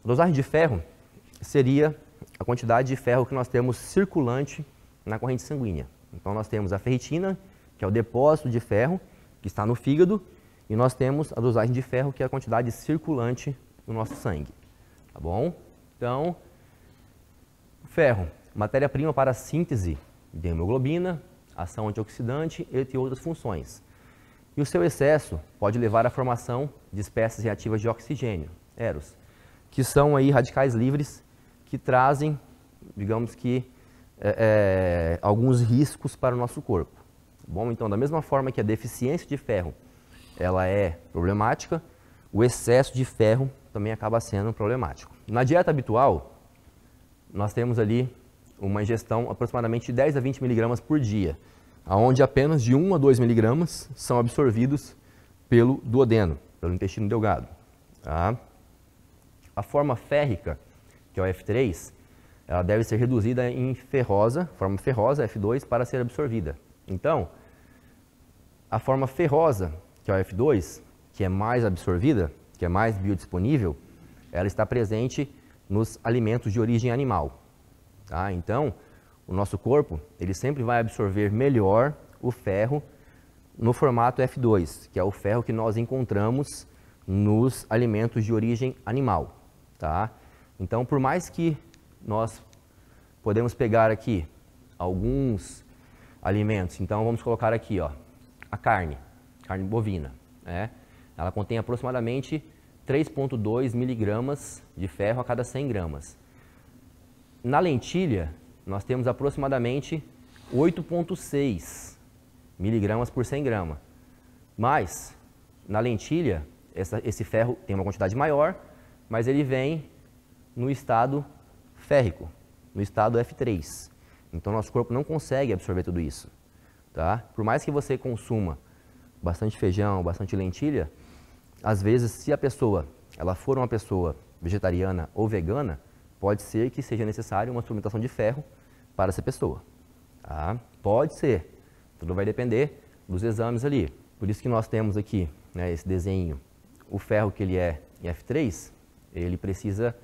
A dosagem de ferro seria a quantidade de ferro que nós temos circulante na corrente sanguínea. Então nós temos a ferritina, que é o depósito de ferro, que está no fígado, e nós temos a dosagem de ferro, que é a quantidade circulante no nosso sangue. Tá bom? Então, o ferro, matéria-prima para a síntese de hemoglobina, ação antioxidante, entre outras funções. E o seu excesso pode levar à formação de espécies reativas de oxigênio, EROS, que são aí radicais livres que trazem, digamos que, alguns riscos para o nosso corpo. Bom, então, da mesma forma que a deficiência de ferro ela é problemática, o excesso de ferro também acaba sendo problemático. Na dieta habitual, nós temos ali uma ingestão aproximadamente de 10 a 20 miligramas por dia, onde apenas de 1 a 2 miligramas são absorvidos pelo duodeno, pelo intestino delgado. Tá? A forma férrica, que é o F3, ela deve ser reduzida em ferrosa, forma ferrosa, F2, para ser absorvida. Então, a forma ferrosa, que é o F2, que é mais absorvida, que é mais biodisponível, ela está presente nos alimentos de origem animal. Tá? Então, o nosso corpo ele sempre vai absorver melhor o ferro no formato F2, que é o ferro que nós encontramos nos alimentos de origem animal. Tá? Então, por mais que nós podemos pegar aqui alguns alimentos, então vamos colocar aqui ó, a carne bovina, né? Ela contém aproximadamente 3,2 miligramas de ferro a cada 100 gramas. Na lentilha, nós temos aproximadamente 8,6 miligramas por 100 gramas. Mas, na lentilha, esse ferro tem uma quantidade maior, mas ele vem no estado férrico, no estado F3. Então, nosso corpo não consegue absorver tudo isso. Tá? Por mais que você consuma bastante feijão, bastante lentilha, às vezes, se a pessoa ela for uma pessoa vegetariana ou vegana, pode ser que seja necessário uma suplementação de ferro para essa pessoa. Tá? Pode ser, tudo vai depender dos exames ali. Por isso que nós temos aqui, né, esse desenho, o ferro que ele é em F3, ele precisa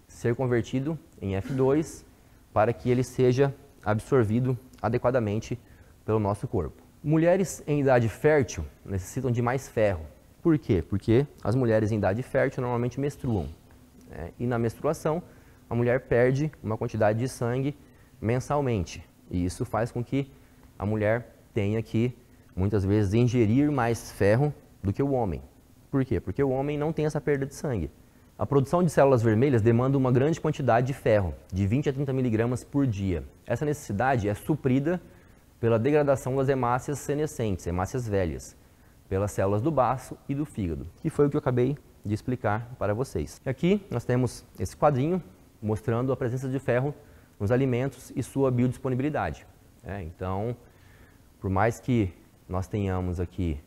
ser convertido em F2 para que ele seja absorvido adequadamente pelo nosso corpo. Mulheres em idade fértil necessitam de mais ferro. Por quê? Porque as mulheres em idade fértil normalmente menstruam. Né? E na menstruação, a mulher perde uma quantidade de sangue mensalmente. E isso faz com que a mulher tenha que, muitas vezes, ingerir mais ferro do que o homem. Por quê? Porque o homem não tem essa perda de sangue. A produção de células vermelhas demanda uma grande quantidade de ferro, de 20 a 30 miligramas por dia. Essa necessidade é suprida pela degradação das hemácias senescentes, hemácias velhas, pelas células do baço e do fígado, que foi o que eu acabei de explicar para vocês. Aqui nós temos esse quadrinho mostrando a presença de ferro nos alimentos e sua biodisponibilidade. Então, por mais que nós tenhamos aqui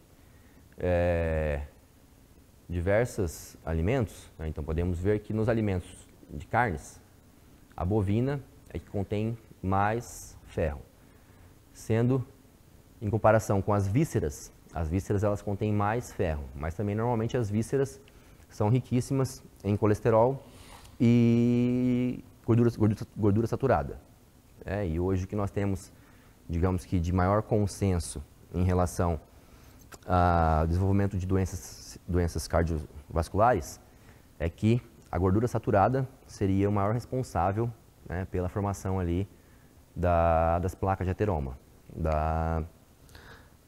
diversos alimentos, né? Então podemos ver que nos alimentos de carnes, a bovina é que contém mais ferro, sendo em comparação com as vísceras elas contêm mais ferro, mas também normalmente as vísceras são riquíssimas em colesterol e gordura saturada. E hoje o que nós temos, digamos que de maior consenso em relação ao desenvolvimento de doenças cardiovasculares é que a gordura saturada seria o maior responsável, né, pela formação ali das placas de ateroma,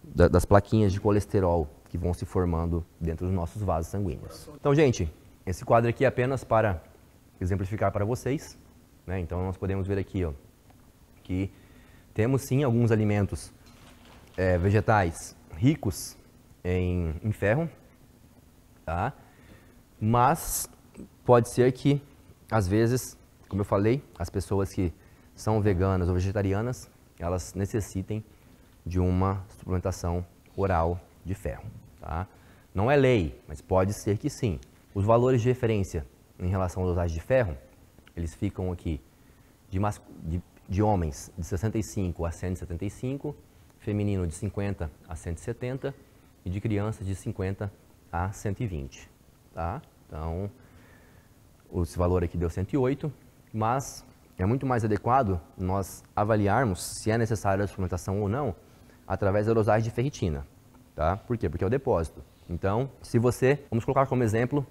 das plaquinhas de colesterol que vão se formando dentro dos nossos vasos sanguíneos. Então, gente, esse quadro aqui é apenas para exemplificar para vocês, né? Então, nós podemos ver aqui ó, que temos sim alguns alimentos vegetais ricos em ferro, tá? Mas pode ser que, às vezes, como eu falei, as pessoas que são veganas ou vegetarianas, elas necessitem de uma suplementação oral de ferro. Tá? Não é lei, mas pode ser que sim. Os valores de referência em relação à dosagem de ferro, eles ficam aqui de homens de 65 a 175, feminino de 50 a 170 e de crianças de 50 a 120. Tá? Então, esse valor aqui deu 108, mas é muito mais adequado nós avaliarmos se é necessária a suplementação ou não através da dosagem de ferritina, tá? Por quê? Porque é o depósito. Então, se você, vamos colocar como exemplo,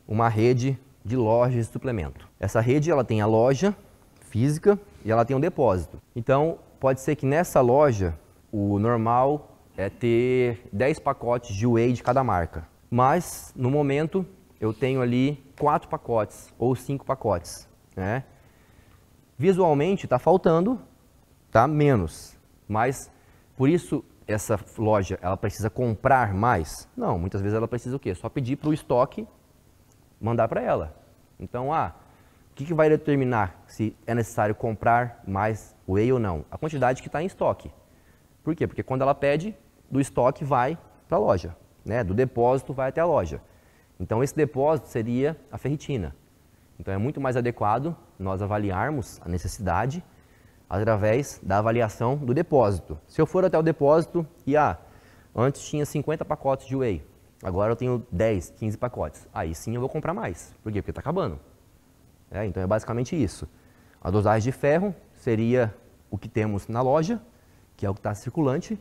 uma rede de lojas de suplemento. Essa rede, ela tem a loja física e ela tem um depósito. Então, pode ser que nessa loja, o normal é ter 10 pacotes de whey de cada marca. Mas, no momento, eu tenho ali 4 pacotes ou 5 pacotes, né? Visualmente está faltando, tá menos, mas por isso essa loja ela precisa comprar mais? Não, muitas vezes ela precisa o quê? Só pedir para o estoque mandar para ela. Então, o que vai determinar se é necessário comprar mais whey ou não? A quantidade que está em estoque. Por quê? Porque quando ela pede, do estoque vai para a loja, né? Do depósito vai até a loja. Então, esse depósito seria a ferritina. Então, é muito mais adequado nós avaliarmos a necessidade através da avaliação do depósito. Se eu for até o depósito e, antes tinha 50 pacotes de whey, agora eu tenho 10, 15 pacotes, aí sim eu vou comprar mais. Por quê? Porque está acabando. Então, é basicamente isso. A dosagem de ferro seria o que temos na loja, que é o que está circulante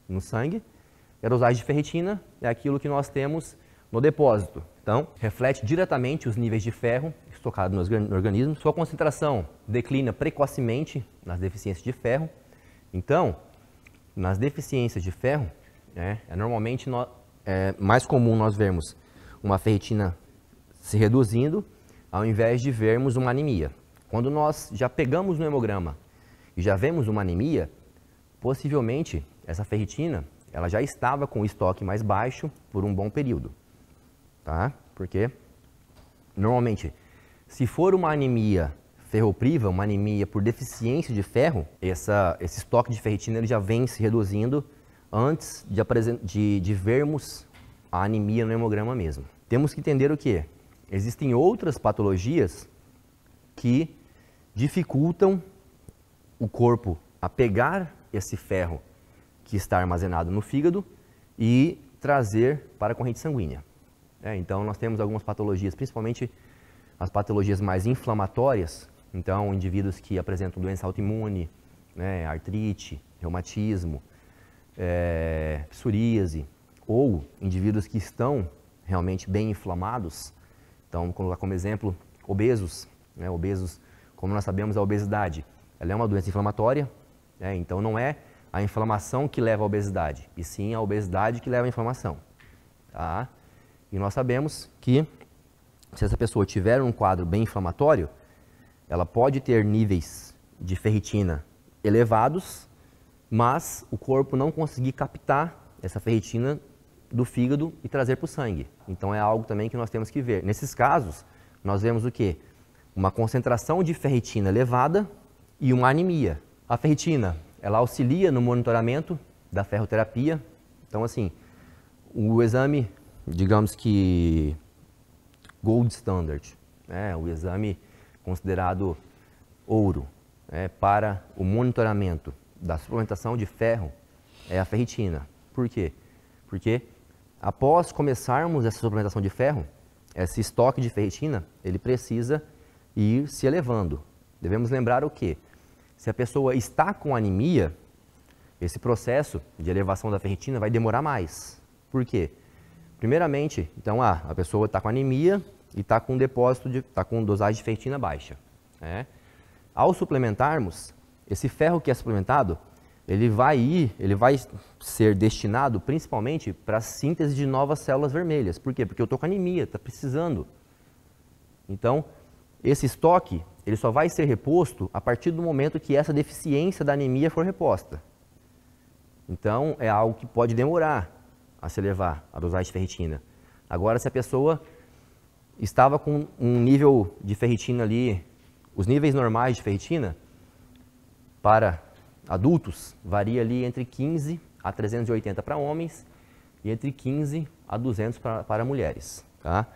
no sangue. E a dosagem de ferritina é aquilo que nós temos no depósito. Então, reflete diretamente os níveis de ferro estocados no organismo. Sua concentração declina precocemente nas deficiências de ferro. Então, nas deficiências de ferro, normalmente é mais comum nós vermos uma ferritina se reduzindo, ao invés de vermos uma anemia. Quando nós já pegamos no hemograma e já vemos uma anemia, possivelmente essa ferritina ela já estava com o estoque mais baixo por um bom período. Tá? Porque, normalmente, se for uma anemia ferropriva, uma anemia por deficiência de ferro, esse estoque de ferritina ele já vem se reduzindo antes de vermos a anemia no hemograma mesmo. Temos que entender o que? Existem outras patologias que dificultam o corpo a pegar esse ferro que está armazenado no fígado e trazer para a corrente sanguínea. Então, nós temos algumas patologias, principalmente as patologias mais inflamatórias. Então, indivíduos que apresentam doença autoimune, artrite, reumatismo, psoríase, ou indivíduos que estão realmente bem inflamados. Então, vamos colocar como exemplo obesos. Obesos, como nós sabemos, a obesidade ela é uma doença inflamatória. Então, não é a inflamação que leva à obesidade, e sim a obesidade que leva à inflamação. Tá? E nós sabemos que, se essa pessoa tiver um quadro bem inflamatório, ela pode ter níveis de ferritina elevados, mas o corpo não conseguir captar essa ferritina do fígado e trazer para o sangue. Então, é algo também que nós temos que ver. Nesses casos, nós vemos o quê? Uma concentração de ferritina elevada e uma anemia. A ferritina, ela auxilia no monitoramento da ferroterapia. Então, assim, o exame, digamos que gold standard, o exame considerado ouro para o monitoramento da suplementação de ferro é a ferritina. Por quê? Porque após começarmos essa suplementação de ferro, esse estoque de ferritina, ele precisa ir se elevando. Devemos lembrar o quê? Se a pessoa está com anemia, esse processo de elevação da ferritina vai demorar mais. Por quê? Primeiramente, então, a pessoa está com anemia e está com está com dosagem de ferritina baixa. Ao suplementarmos, esse ferro que é suplementado, ele vai ser destinado principalmente para a síntese de novas células vermelhas. Por quê? Porque eu estou com anemia, está precisando. Então, esse estoque, ele só vai ser reposto a partir do momento que essa deficiência da anemia for reposta. Então, é algo que pode demorar a se elevar a dosagem de ferritina. Agora, se a pessoa estava com um nível de ferritina ali, os níveis normais de ferritina para adultos varia ali entre 15 a 380 para homens e entre 15 a 200 para mulheres. Tá?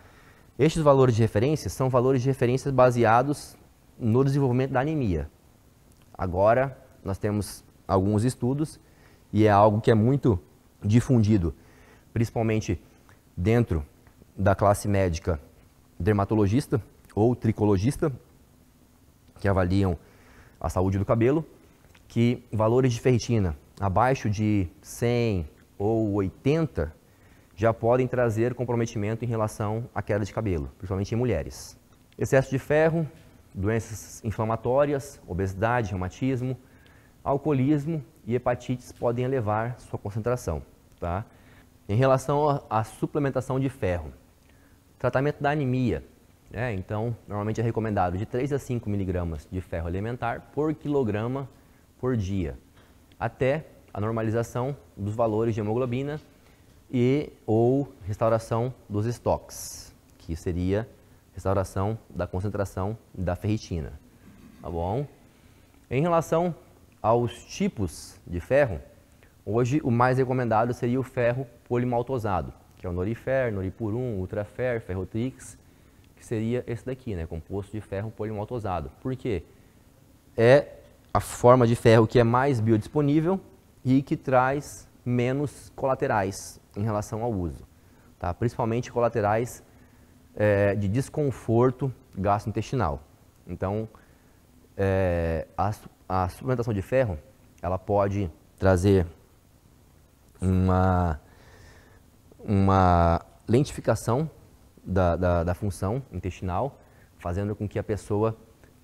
Estes valores de referência são valores de referência baseados no desenvolvimento da anemia. Agora, nós temos alguns estudos e é algo que é muito difundido, principalmente dentro da classe médica dermatologista ou tricologista, que avaliam a saúde do cabelo, que valores de ferritina abaixo de 100 ou 80 já podem trazer comprometimento em relação à queda de cabelo, principalmente em mulheres. Excesso de ferro, doenças inflamatórias, obesidade, reumatismo, alcoolismo e hepatites podem elevar sua concentração. Tá? Em relação à suplementação de ferro, tratamento da anemia, então normalmente é recomendado de 3 a 5 miligramas de ferro elementar por quilograma por dia, até a normalização dos valores de hemoglobina e ou restauração dos estoques, que seria restauração da concentração da ferritina, tá bom? Em relação aos tipos de ferro, hoje o mais recomendado seria o ferro polimaltosado, que é o Norifer, Noripurum, Ultrafer, Ferrotrix, que seria esse daqui, composto de ferro polimaltosado. Por quê? É a forma de ferro que é mais biodisponível e que traz menos colaterais em relação ao uso, tá? Principalmente colaterais de desconforto gastrointestinal. Então, a suplementação de ferro, ela pode trazer uma lentificação da função intestinal, fazendo com que a pessoa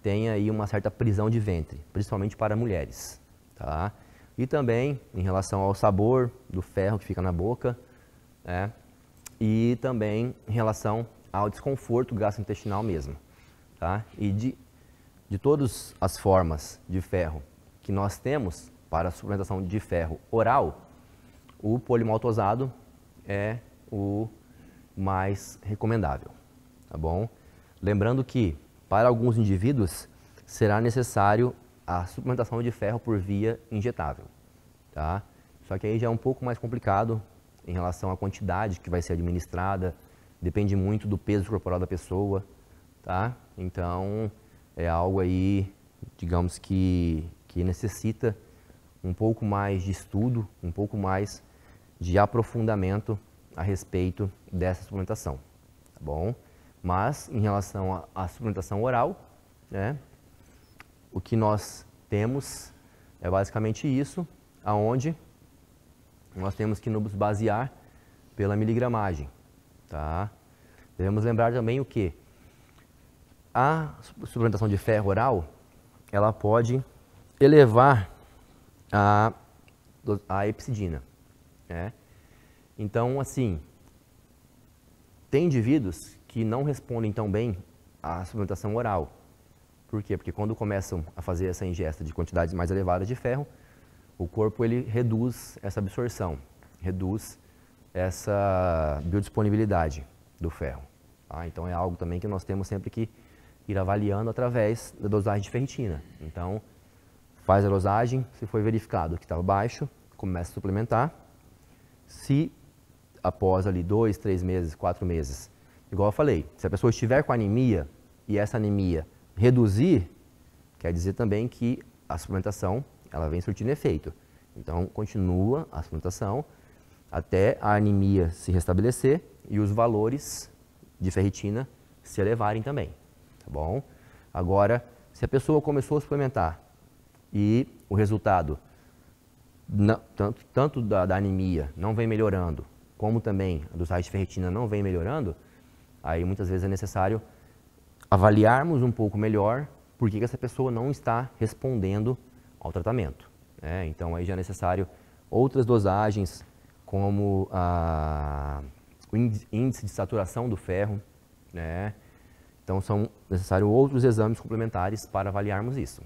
tenha aí uma certa prisão de ventre, principalmente para mulheres, tá? E também em relação ao sabor do ferro que fica na boca, e também em relação ao desconforto gastrointestinal mesmo, tá? E de todas as formas de ferro que nós temos para a suplementação de ferro oral, o polimaltosado é o mais recomendável, tá bom? Lembrando que para alguns indivíduos será necessário a suplementação de ferro por via injetável, tá? Só que aí já é um pouco mais complicado em relação à quantidade que vai ser administrada, depende muito do peso corporal da pessoa, tá? Então é algo aí, digamos que necessita um pouco mais de estudo, um pouco mais de aprofundamento a respeito dessa suplementação, tá bom? Mas em relação à suplementação oral, o que nós temos é basicamente isso, aonde nós temos que nos basear pela miligramagem, tá? Devemos lembrar também o que a suplementação de ferro oral, ela pode elevar a epsidina, Então, assim, tem indivíduos que não respondem tão bem à suplementação oral. Por quê? Porque quando começam a fazer essa ingesta de quantidades mais elevadas de ferro, o corpo ele reduz essa absorção, reduz essa biodisponibilidade do ferro. Tá? Então é algo também que nós temos sempre que ir avaliando através da dosagem de ferritina. Então, faz a dosagem, se foi verificado que estava baixo, começa a suplementar. Se após ali 2, 3 meses, 4 meses, igual eu falei, se a pessoa estiver com anemia e essa anemia reduzir, quer dizer também que a suplementação ela vem surtindo efeito. Então, continua a suplementação até a anemia se restabelecer e os valores de ferritina se elevarem também, tá bom? Agora, se a pessoa começou a suplementar e o resultado, tanto da anemia não vem melhorando, como também a dosagem de ferritina não vem melhorando, aí muitas vezes é necessário avaliarmos um pouco melhor por que essa pessoa não está respondendo ao tratamento. Então aí já é necessário outras dosagens, como o índice de saturação do ferro, Então são necessários outros exames complementares para avaliarmos isso.